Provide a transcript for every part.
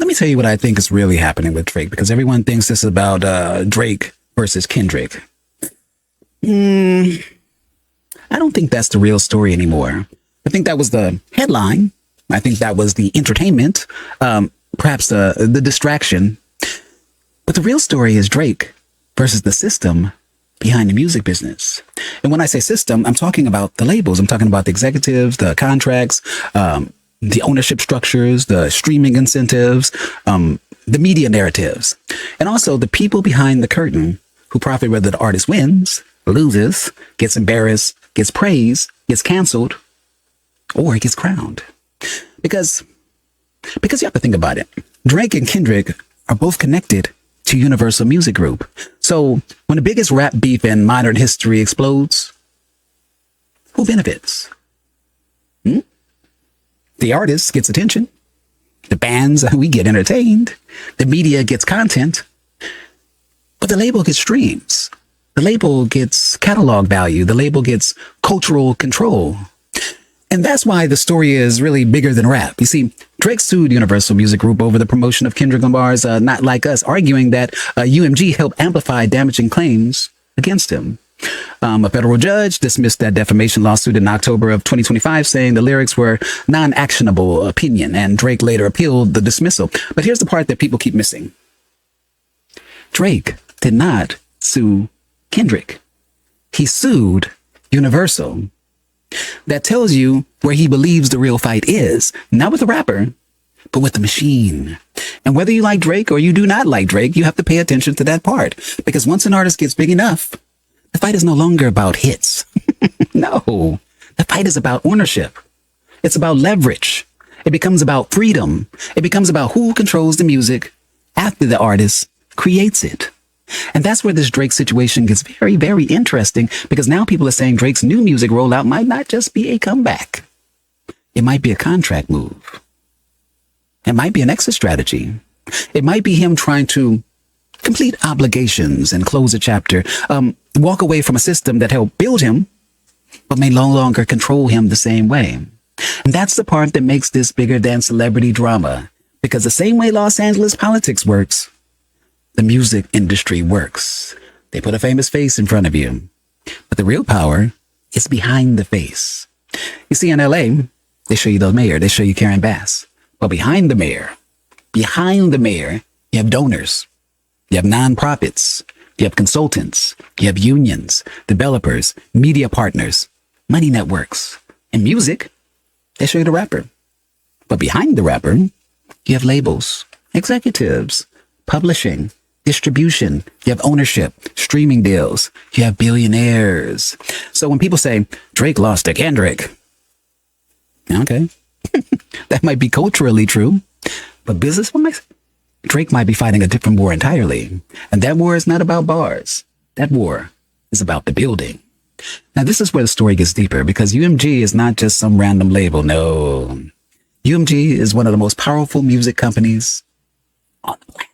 Let me tell you what I think is really happening with Drake, because everyone thinks this is about Drake versus Kendrick. I don't think that's the real story anymore. I think that was the headline. I think that was the entertainment, perhaps the distraction. But the real story is Drake versus the system behind the music business. And when I say system, I'm talking about the labels. I'm talking about the executives, the contracts, the ownership structures, the streaming incentives, the media narratives, and also the people behind the curtain who profit whether the artist wins, loses, gets embarrassed, gets praised, gets canceled, or gets crowned. Because you have to think about it. Drake and Kendrick are both connected to Universal Music Group. So when the biggest rap beef in modern history explodes, who benefits? The artist gets attention. The bands, we get entertained. The media gets content. But the label gets streams. The label gets catalog value. The label gets cultural control. And that's why the story is really bigger than rap. You see, Drake sued Universal Music Group over the promotion of Kendrick Lamar's Not Like Us, arguing that UMG helped amplify damaging claims against him. A federal judge dismissed that defamation lawsuit in October of 2025, saying the lyrics were non-actionable opinion, and Drake later appealed the dismissal. But here's the part that people keep missing. Drake did not sue Kendrick. He sued Universal. That tells you where he believes the real fight is, not with the rapper, but with the machine. And whether you like Drake or you do not like Drake, you have to pay attention to that part. Because once an artist gets big enough, the fight is no longer about hits. No, the fight is about ownership. It's about leverage. It becomes about freedom. It becomes about who controls the music after the artist creates it. And that's where this Drake situation gets very, very interesting, because now people are saying Drake's new music rollout might not just be a comeback. It might be a contract move. It might be an exit strategy. It might be him trying to complete obligations and close a chapter, walk away from a system that helped build him, but may no longer control him the same way. And that's the part that makes this bigger than celebrity drama, because the same way Los Angeles politics works, the music industry works. They put a famous face in front of you, but the real power is behind the face. You see, in LA, they show you the mayor, they show you Karen Bass. But behind the mayor, you have donors, you have nonprofits, you have consultants, you have unions, developers, media partners, money networks. In music, they show you the rapper. But behind the rapper, you have labels, executives, publishing, distribution, you have ownership, streaming deals, you have billionaires. So when people say Drake lost to Kendrick, okay, that might be culturally true, but business-wise, Drake might be fighting a different war entirely. And that war is not about bars. That war is about the building. Now, this is where the story gets deeper, because UMG is not just some random label. No, UMG is one of the most powerful music companies on the planet.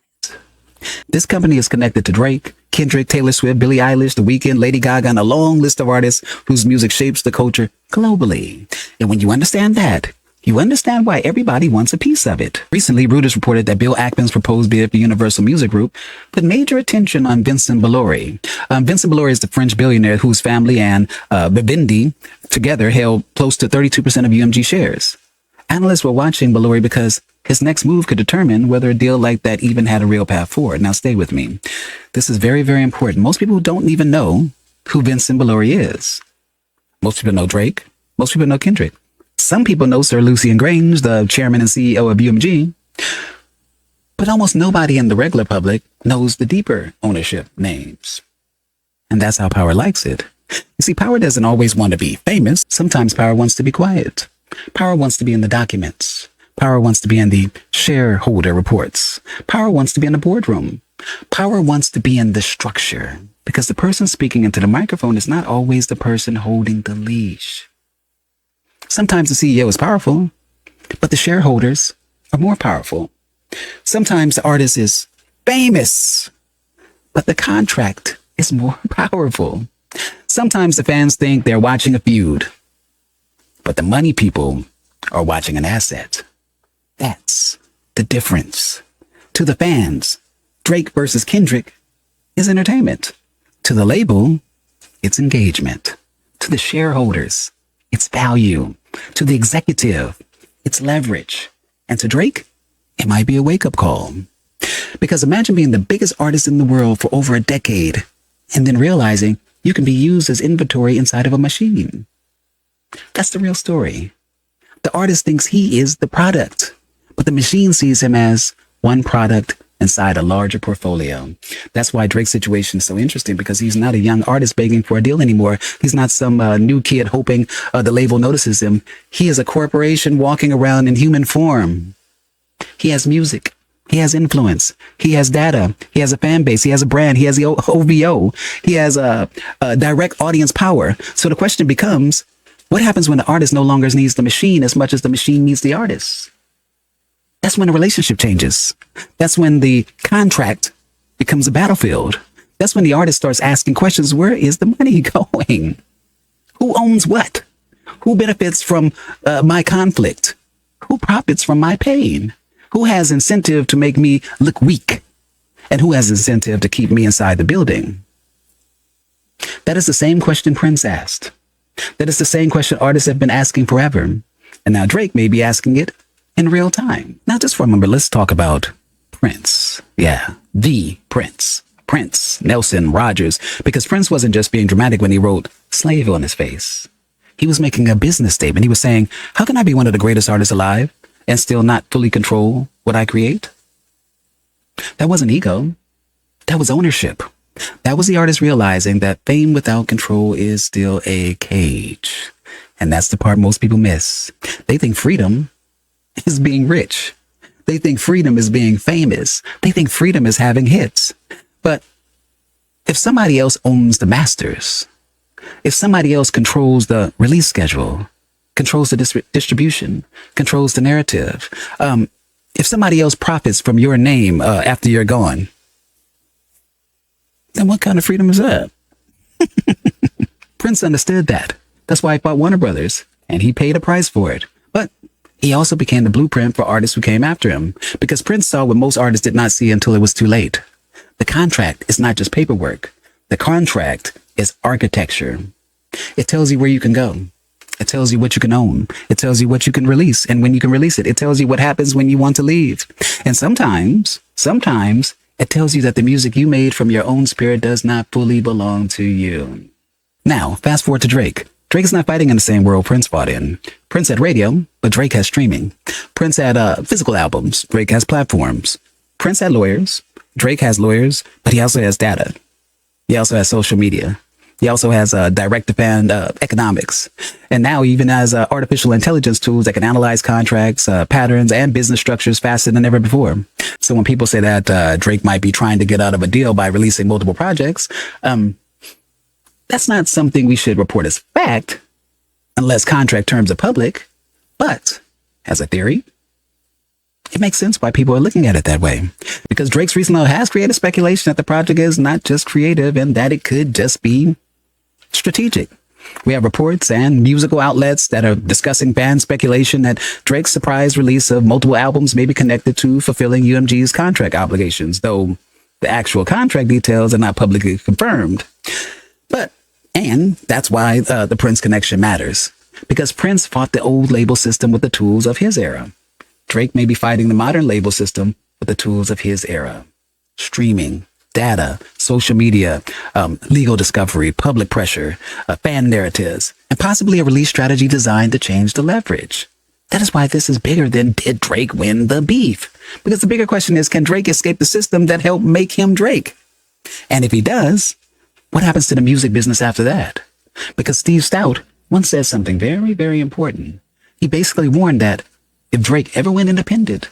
This company is connected to Drake, Kendrick, Taylor Swift, Billie Eilish, The Weeknd, Lady Gaga, and a long list of artists whose music shapes the culture globally. And when you understand that, you understand why everybody wants a piece of it. Recently, Reuters reported that Bill Ackman's proposed bid for Universal Music Group put major attention on Vincent Bolloré. Vincent Bolloré is the French billionaire whose family and Vivendi together held close to 32% of UMG shares. Analysts were watching Bolloré because his next move could determine whether a deal like that even had a real path forward. Now, stay with me. This is very, very important. Most people don't even know who Vincent Bolloré is. Most people know Drake. Most people know Kendrick. Some people know Sir Lucian Grainge, the chairman and CEO of UMG. But almost nobody in the regular public knows the deeper ownership names. And that's how power likes it. You see, power doesn't always want to be famous. Sometimes power wants to be quiet. Power wants to be in the documents. Power wants to be in the shareholder reports. Power wants to be in the boardroom. Power wants to be in the structure, because the person speaking into the microphone is not always the person holding the leash. Sometimes the CEO is powerful, but the shareholders are more powerful. Sometimes the artist is famous, but the contract is more powerful. Sometimes the fans think they're watching a feud, but the money people are watching an asset. That's the difference. To the fans, Drake versus Kendrick is entertainment. To the label, it's engagement. To the shareholders, it's value. To the executive, it's leverage. And to Drake, it might be a wake-up call. Because imagine being the biggest artist in the world for over a decade and then realizing you can be used as inventory inside of a machine. That's the real story. The artist thinks he is the product, but the machine sees him as one product inside a larger portfolio. That's why Drake's situation is so interesting, because he's not a young artist begging for a deal anymore. He's not some new kid hoping the label notices him. He is a corporation walking around in human form. He has music. He has influence. He has data. He has a fan base. He has a brand. He has the OVO. He has a direct audience power. So the question becomes, what happens when the artist no longer needs the machine as much as the machine needs the artist? That's when the relationship changes. That's when the contract becomes a battlefield. That's when the artist starts asking questions. Where is the money going? Who owns what? Who benefits from my conflict? Who profits from my pain? Who has incentive to make me look weak? And who has incentive to keep me inside the building? That is the same question Prince asked. That is the same question artists have been asking forever. And now Drake may be asking it in real time. Now, just for a moment, let's talk about Prince. Yeah, the Prince. Prince, Nelson, Rogers. Because Prince wasn't just being dramatic when he wrote slave on his face. He was making a business statement. He was saying, how can I be one of the greatest artists alive and still not fully control what I create? That wasn't ego. That was ownership. That was the artist realizing that fame without control is still a cage. And that's the part most people miss. They think freedom is being rich. They think freedom is being famous. They think freedom is having hits. But if somebody else owns the masters, if somebody else controls the release schedule, controls the distribution, controls the narrative, if somebody else profits from your name after you're gone, then what kind of freedom is that? Prince understood that. That's why he bought Warner Brothers, and he paid a price for it. But he also became the blueprint for artists who came after him, because Prince saw what most artists did not see until it was too late. The contract is not just paperwork. The contract is architecture. It tells you where you can go. It tells you what you can own. It tells you what you can release and when you can release it. It tells you what happens when you want to leave. And sometimes it tells you that the music you made from your own spirit does not fully belong to you. Now, fast forward to Drake. Drake is not fighting in the same world Prince fought in. Prince had radio, but Drake has streaming. Prince had physical albums. Drake has platforms. Prince had lawyers. Drake has lawyers, but he also has data. He also has social media. He also has direct-to-fan economics. And now he even has artificial intelligence tools that can analyze contracts, patterns, and business structures faster than ever before. So when people say that Drake might be trying to get out of a deal by releasing multiple projects, that's not something we should report as fact unless contract terms are public. But as a theory, it makes sense why people are looking at it that way. Because Drake's recent law has created speculation that the project is not just creative and that it could just be strategic. We have reports and musical outlets that are discussing fan speculation that Drake's surprise release of multiple albums may be connected to fulfilling UMG's contract obligations, though the actual contract details are not publicly confirmed. And that's why the Prince connection matters, because Prince fought the old label system with the tools of his era. Drake may be fighting the modern label system with the tools of his era. Streaming, data, social media, legal discovery, public pressure, fan narratives, and possibly a release strategy designed to change the leverage. That is why this is bigger than did Drake win the beef? Because the bigger question is, can Drake escape the system that helped make him Drake? And if he does, what happens to the music business after that? Because Steve Stout once said something very, very important. He basically warned that if Drake ever went independent,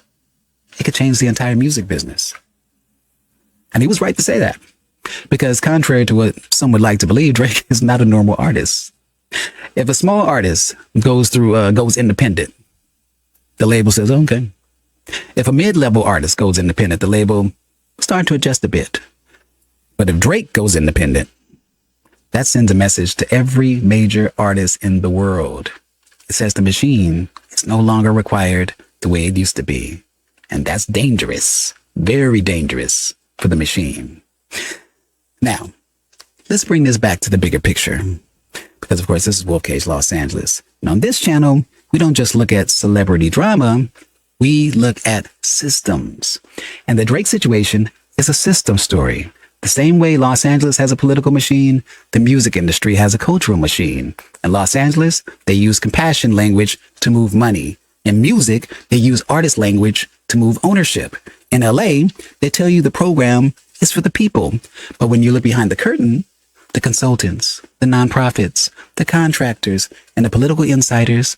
it could change the entire music business. And he was right to say that. Because contrary to what some would like to believe, Drake is not a normal artist. If a small artist goes independent, the label says, okay. If a mid-level artist goes independent, the label will start to adjust a bit. But if Drake goes independent, that sends a message to every major artist in the world. It says the machine is no longer required the way it used to be. And that's dangerous, very dangerous for the machine. Now, let's bring this back to the bigger picture. Because, of course, this is RoKage Los Angeles. And on this channel, we don't just look at celebrity drama. We look at systems. And the Drake situation is a system story. The same way Los Angeles has a political machine, the music industry has a cultural machine. In Los Angeles, they use compassion language to move money. In music, they use artist language to move ownership. In LA, they tell you the program is for the people. But when you look behind the curtain, the consultants, the nonprofits, the contractors, and the political insiders,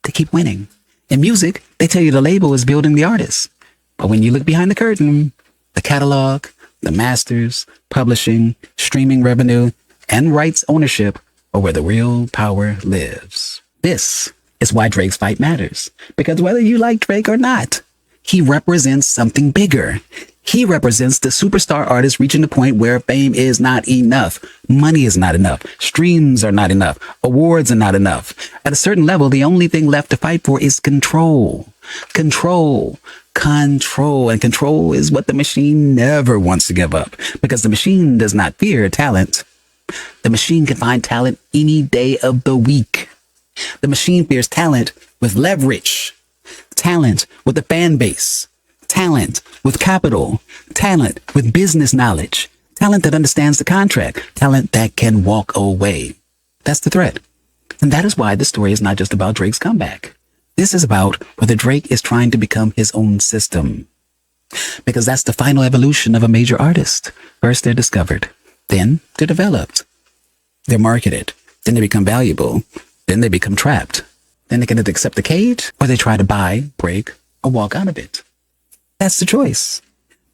they keep winning. In music, they tell you the label is building the artist. But when you look behind the curtain, the catalog, the masters, publishing, streaming revenue, and rights ownership are where the real power lives. This is why Drake's fight matters. Because whether you like Drake or not, he represents something bigger. He represents the superstar artist reaching the point where fame is not enough. Money is not enough. Streams are not enough. Awards are not enough. At a certain level, the only thing left to fight for is control. Control. Control. And control is what the machine never wants to give up. Because the machine does not fear talent. The machine can find talent any day of the week. The machine fears talent with leverage. Talent with a fan base. Talent with capital, talent with business knowledge, talent that understands the contract, talent that can walk away. That's the threat. And that is why the story is not just about Drake's comeback. This is about whether Drake is trying to become his own system. Because that's the final evolution of a major artist. First, they're discovered. Then they're developed. They're marketed. Then they become valuable. Then they become trapped. Then they can either accept the cage or they try to buy, break, or walk out of it. That's the choice.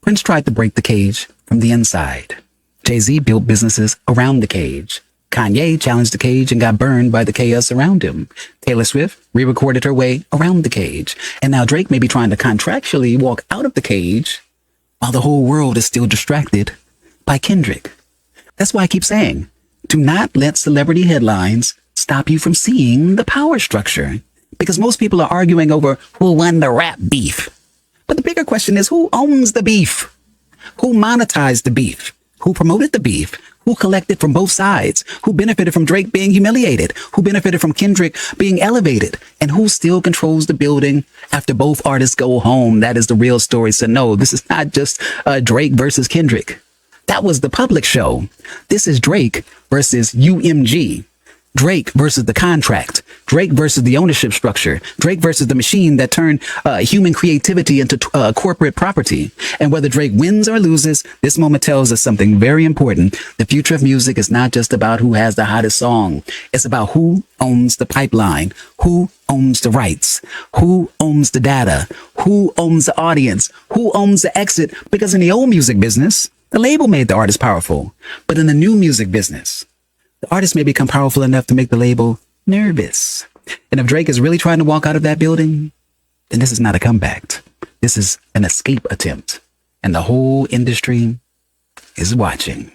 Prince tried to break the cage from the inside. Jay-Z built businesses around the cage. Kanye challenged the cage and got burned by the chaos around him. Taylor Swift re-recorded her way around the cage. And now Drake may be trying to contractually walk out of the cage while the whole world is still distracted by Kendrick. That's why I keep saying, do not let celebrity headlines stop you from seeing the power structure. Because most people are arguing over who won the rap beef. But the bigger question is, who owns the beef? Who monetized the beef? Who promoted the beef? Who collected from both sides? Who benefited from Drake being humiliated? Who benefited from Kendrick being elevated? And who still controls the building after both artists go home? That is the real story. So no, this is not just Drake versus Kendrick. That was the public show. This is Drake versus UMG. Drake versus the contract. Drake versus the ownership structure. Drake versus the machine that turned human creativity into corporate property. And whether Drake wins or loses, this moment tells us something very important. The future of music is not just about who has the hottest song. It's about who owns the pipeline, who owns the rights, who owns the data, who owns the audience, who owns the exit. Because in the old music business, the label made the artist powerful. But in the new music business, the artist may become powerful enough to make the label nervous. And if Drake is really trying to walk out of that building, then this is not a comeback. This is an escape attempt. And the whole industry is watching.